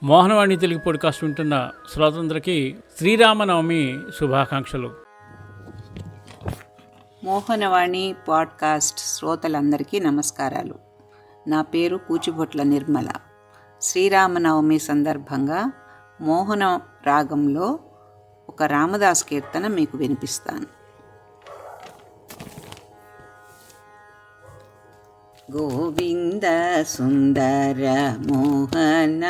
Mohanavani Telugu podcast వింటున్న శ్రోతలందరికీ శ్రీరామనవమి శుభాకాంక్షలు. మోహనవాణి పాడ్కాస్ట్ శ్రోతలందరికీ నమస్కారాలు. నా పేరు కూచిభొట్ల నిర్మల. శ్రీరామనవమి సందర్భంగా మోహన రాగంలో ఒక రామదాస్ కీర్తన మీకు వినిపిస్తాను. గోవింద సుందర మోహన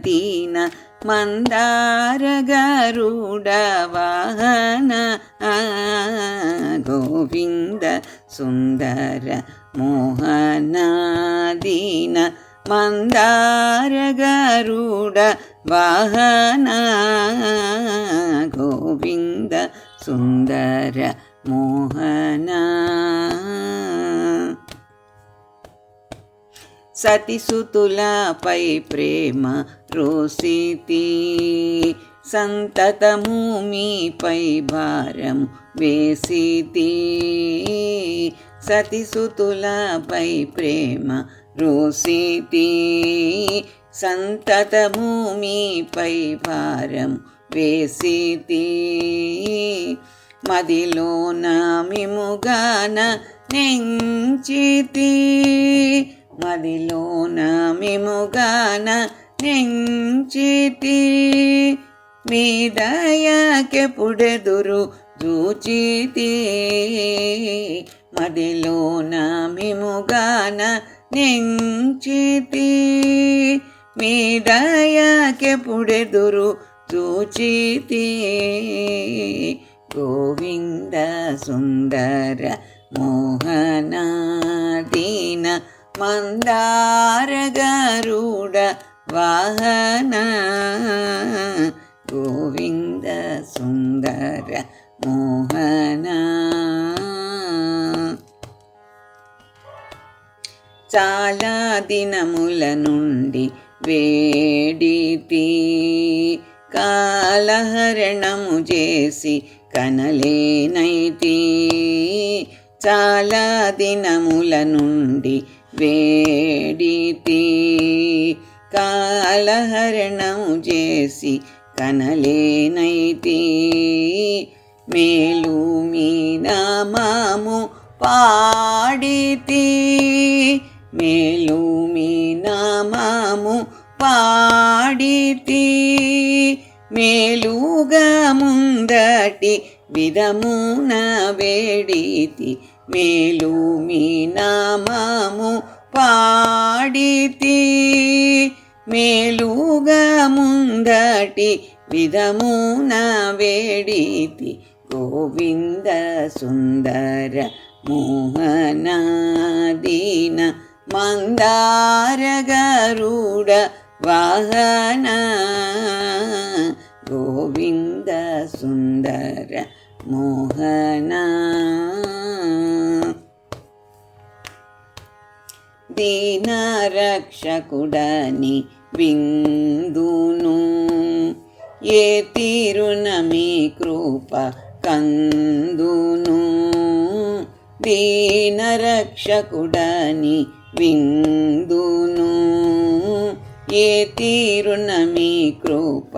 దీన మందార గరుడ వాహన, గోవింద సుందర మోహన దీన మందార గరుడ వాహన, గోవింద సుందర మోహన. సతిసుతులపై ప్రేమ రోసితి, సంతతము మీపై భారం వేసితి. సతిసుతులపై ప్రేమ రోసితి, సంతతము మీపై భారం వేసితి. మదిలోన మిముగాన నెంచితి, మదిలోన మిముగాన నెంచితి. మీ దయకెప్పుడెదురు చూచితి, మదిలోన మిముగాన నెంచితి. మీ దయకెప్పుడెదురు చూచితి. గోవింద సుందర మోహన దీన మందార గరుడ వాహన, గోవింద సుందర మోహన. చాలా దినముల నుండి వేడితి, కాలహరణము చేసి కనలేనైతి. చాలా దినముల నుండి వేడితి, కాలహరణము చేసి కనలేనైతి. మేలు మీ నామము పాడితి, మేలు మీ నామము పాడితి. మేలుగా ముందటి విధమున వేడితి, మేలు మీ నామము పాడితి. మేలుగా ముందటి విధమున వేడితి. గోవింద సుందర మోహన దీన మందార గరుడ వాహన, గోవింద సుందర మోహన. దీన రక్షకుడని విందును, ఏ తీరున మీ కృప కందును. దీన రక్షకుడని విందును, ఏ తీరున మీ కృప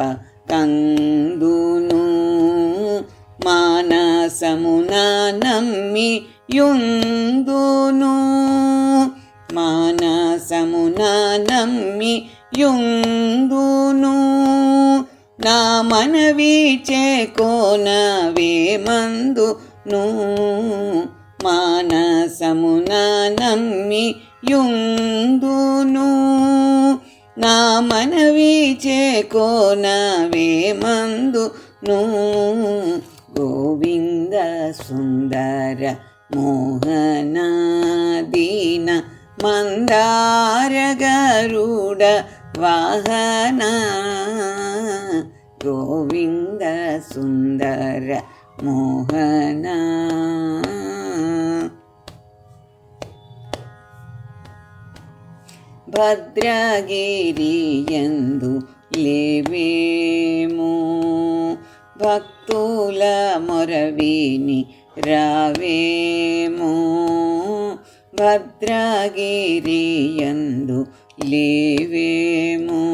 కందును. మానసమున నమ్మి యుందును, మానసమున నమ్మి యుందును. నా మనవి చేకోనవే మందును, మానసమున నమ్మి యుందును. నా మనవి చేకోనవే మందును. గోవింద సుందర మోహన దీన మందార గరుడ వాహన, గోవింద సుందర మోహన. భద్రగిరియందు లేవేమో, భక్తుల మొరవిని రావేమో. భద్రగిరియందు లేవేమో,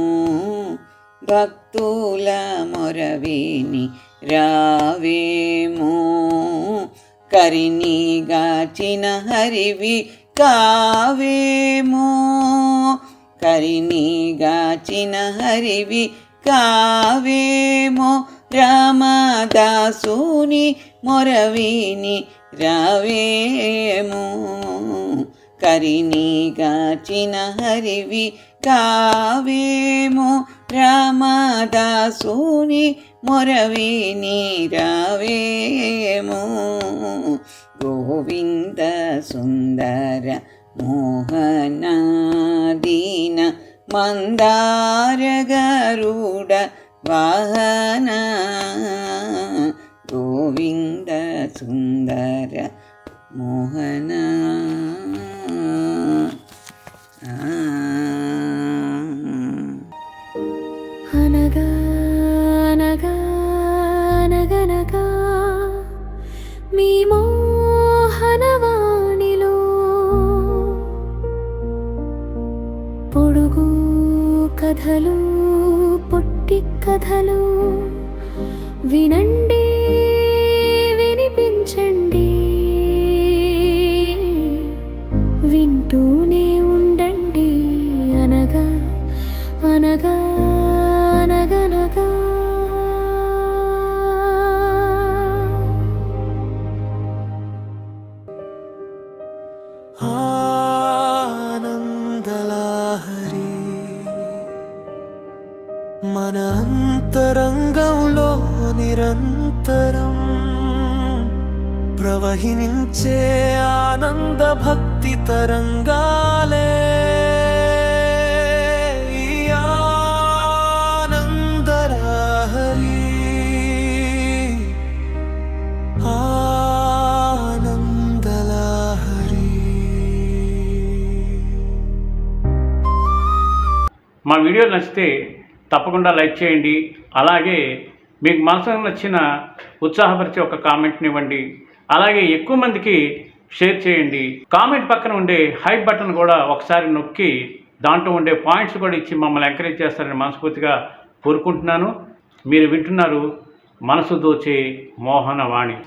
భక్తుల మొరవిని రావేమో, కరినిగాచిన హరివి కావేమో, కరినిగాచిన హరివి కావేమో, రామదాసుని మొరవిని రావేమో, కరినిగాచిన హరివి కావేమో, రామదాసుని మొరవిని రావేమో. గోవింద సుందర మోహన దీన మందార గరుడ వాహన, గోవింద సుందర మోహన. అనగా అనగా అనగనగా మీ మోహనవాణిలో పొడుగు కథలు పొట్టి కథలు వినండి వినిపించండి, వింటూనే ఉండండి. అనగా అనగా అనగనగా ఆనందలహరి మన అంతరంగంలో నిరంతరం ప్రవహించే ఆనంద భక్తి తరంగాలే ఈ ఆనందలహరి, ఆనందలహరి. మా వీడియో నచ్చితే తప్పకుండా లైక్ చేయండి. అలాగే మీకు మనసుకు నచ్చిన ఉత్సాహపరిచే ఒక కామెంట్ని ఇవ్వండి. అలాగే ఎక్కువ మందికి షేర్ చేయండి. కామెంట్ పక్కన ఉండే హైప్ బటన్ కూడా ఒకసారి నొక్కి దాంట్లో ఉండే పాయింట్స్ కూడా ఇచ్చి మమ్మల్ని ఎంకరేజ్ చేస్తారని మనస్ఫూర్తిగా కోరుకుంటున్నాను. మీరు వింటున్నారు మనసు దోచే మోహనవాణి.